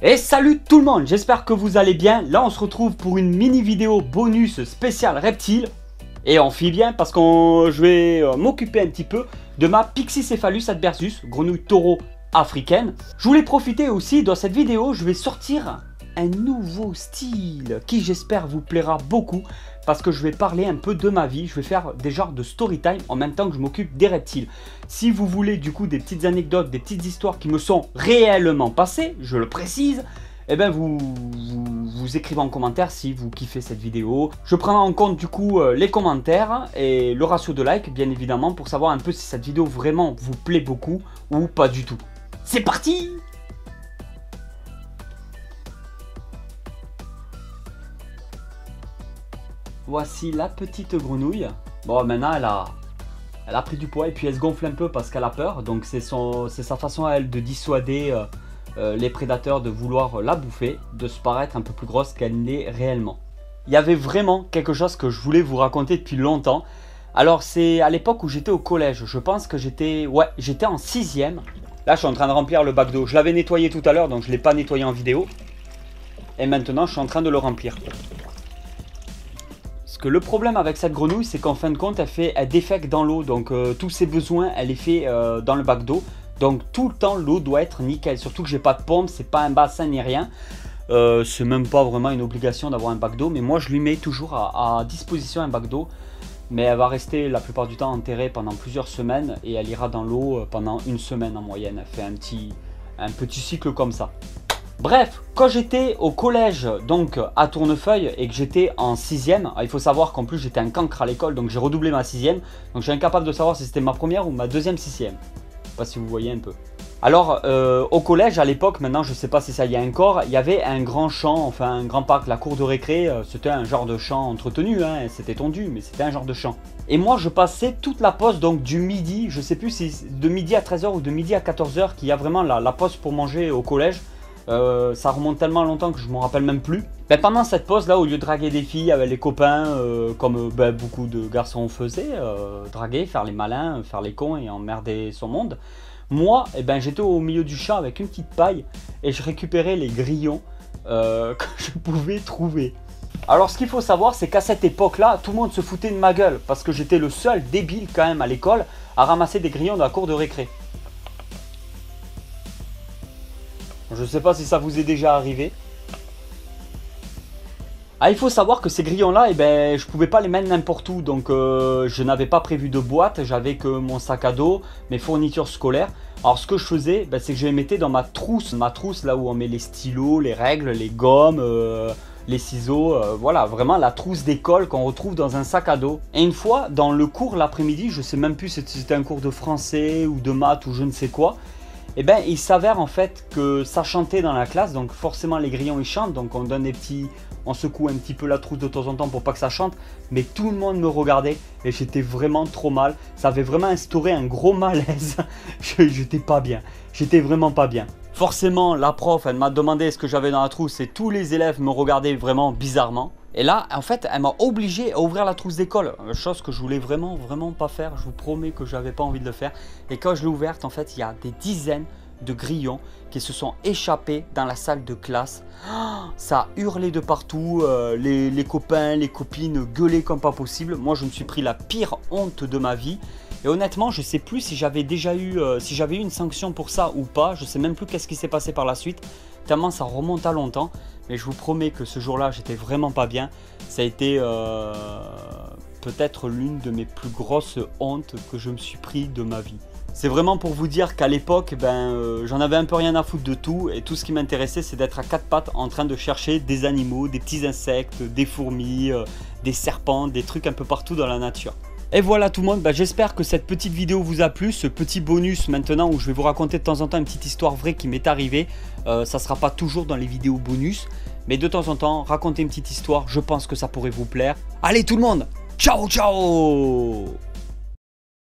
Et salut tout le monde, j'espère que vous allez bien. Là on se retrouve pour une mini vidéo bonus spéciale reptile. Et amphibien parce que je vais m'occuper un petit peu de ma Pixycephalus adversus, grenouille taureau africaine. Je voulais profiter aussi dans cette vidéo, je vais sortir un nouveau style qui j'espère vous plaira beaucoup. Parce que je vais parler un peu de ma vie, je vais faire des genres de story time en même temps que je m'occupe des reptiles. Si vous voulez du coup des petites anecdotes, des petites histoires qui me sont réellement passées, je le précise, eh bien vous écrivez en commentaire si vous kiffez cette vidéo. Je prends en compte du coup les commentaires et le ratio de like bien évidemment pour savoir un peu si cette vidéo vraiment vous plaît beaucoup ou pas du tout. C'est parti! Voici la petite grenouille. Bon, maintenant elle a pris du poids et puis elle se gonfle un peu parce qu'elle a peur. Donc c'est sa façon à elle de dissuader les prédateurs de vouloir la bouffer, de se paraître un peu plus grosse qu'elle n'est réellement. Il y avait vraiment quelque chose que je voulais vous raconter depuis longtemps. Alors c'est à l'époque où j'étais au collège. Je pense que j'étais en 6e. Là je suis en train de remplir le bac d'eau. Je l'avais nettoyé tout à l'heure donc je ne l'ai pas nettoyé en vidéo. Et maintenant je suis en train de le remplir. Parce que le problème avec cette grenouille, c'est qu'en fin de compte, elle défèque dans l'eau. Donc tous ses besoins, elle les fait dans le bac d'eau. Donc tout le temps, l'eau doit être nickel. Surtout que j'ai pas de pompe, c'est pas un bassin ni rien. C'est même pas vraiment une obligation d'avoir un bac d'eau. Mais moi, je lui mets toujours à disposition un bac d'eau. Mais elle va rester la plupart du temps enterrée pendant plusieurs semaines. Et elle ira dans l'eau pendant une semaine en moyenne. Elle fait un petit cycle comme ça. Bref, quand j'étais au collège, donc à Tournefeuille, et que j'étais en 6e, il faut savoir qu'en plus j'étais un cancre à l'école, donc j'ai redoublé ma 6e, donc je suis incapable de savoir si c'était ma première ou ma deuxième 6e. Je sais pas si vous voyez un peu. Alors, au collège, à l'époque, maintenant je sais pas si ça y est encore, il y avait un grand champ, enfin un grand parc, la cour de récré, c'était un genre de champ entretenu, hein, c'était tondu, mais c'était un genre de champ. Et moi je passais toute la pause, donc du midi, je sais plus si c'est de midi à 13h ou de midi à 14h qu'il y a vraiment la pause pour manger au collège. Ça remonte tellement longtemps que je m'en rappelle même plus. Ben, pendant cette pause là, au lieu de draguer des filles avec les copains, comme beaucoup de garçons faisaient, draguer, faire les malins, faire les cons et emmerder son monde, moi j'étais au milieu du champ avec une petite paille et je récupérais les grillons que je pouvais trouver. Alors ce qu'il faut savoir, c'est qu'à cette époque là, tout le monde se foutait de ma gueule parce que j'étais le seul débile quand même à l'école à ramasser des grillons de la cour de récré. Je ne sais pas si ça vous est déjà arrivé. Ah, il faut savoir que ces grillons-là, je ne pouvais pas les mettre n'importe où. Donc, je n'avais pas prévu de boîte. J'avais que mon sac à dos, mes fournitures scolaires. Alors, ce que je faisais, c'est que je les mettais dans ma trousse. Ma trousse, là où on met les stylos, les règles, les gommes, les ciseaux. Voilà, vraiment la trousse d'école qu'on retrouve dans un sac à dos. Et une fois, dans le cours l'après-midi, je ne sais même plus si c'était un cours de français ou de maths ou je ne sais quoi. Il s'avère en fait que ça chantait dans la classe, donc forcément les grillons ils chantent, donc on donne des petits, on secoue un petit peu la trousse de temps en temps pour pas que ça chante, mais tout le monde me regardait et j'étais vraiment trop mal, ça avait vraiment instauré un gros malaise, j'étais pas bien, j'étais vraiment pas bien. Forcément la prof elle m'a demandé ce que j'avais dans la trousse et tous les élèves me regardaient vraiment bizarrement. Et là, en fait, elle m'a obligé à ouvrir la trousse d'école, chose que je voulais vraiment pas faire. Je vous promets que j'avais pas envie de le faire. Et quand je l'ai ouverte, en fait, il y a des dizaines de grillons qui se sont échappés dans la salle de classe. Oh, ça a hurlé de partout, les copains, les copines gueulaient comme pas possible. Moi, je me suis pris la pire honte de ma vie. Et honnêtement, je sais plus si j'avais déjà eu, si j'avais eu une sanction pour ça ou pas. Je sais même plus qu'est-ce qui s'est passé par la suite. Tellement ça remonte à longtemps. Mais je vous promets que ce jour-là, j'étais vraiment pas bien. Ça a été peut-être l'une de mes plus grosses hontes que je me suis pris de ma vie. C'est vraiment pour vous dire qu'à l'époque, j'en avais un peu rien à foutre de tout. Et tout ce qui m'intéressait, c'est d'être à quatre pattes en train de chercher des animaux, des petits insectes, des fourmis, des serpents, des trucs un peu partout dans la nature. Et voilà tout le monde, j'espère que cette petite vidéo vous a plu, ce petit bonus maintenant où je vais vous raconter de temps en temps une petite histoire vraie qui m'est arrivée. Ça ne sera pas toujours dans les vidéos bonus, mais de temps en temps, raconter une petite histoire, je pense que ça pourrait vous plaire. Allez tout le monde, ciao ciao!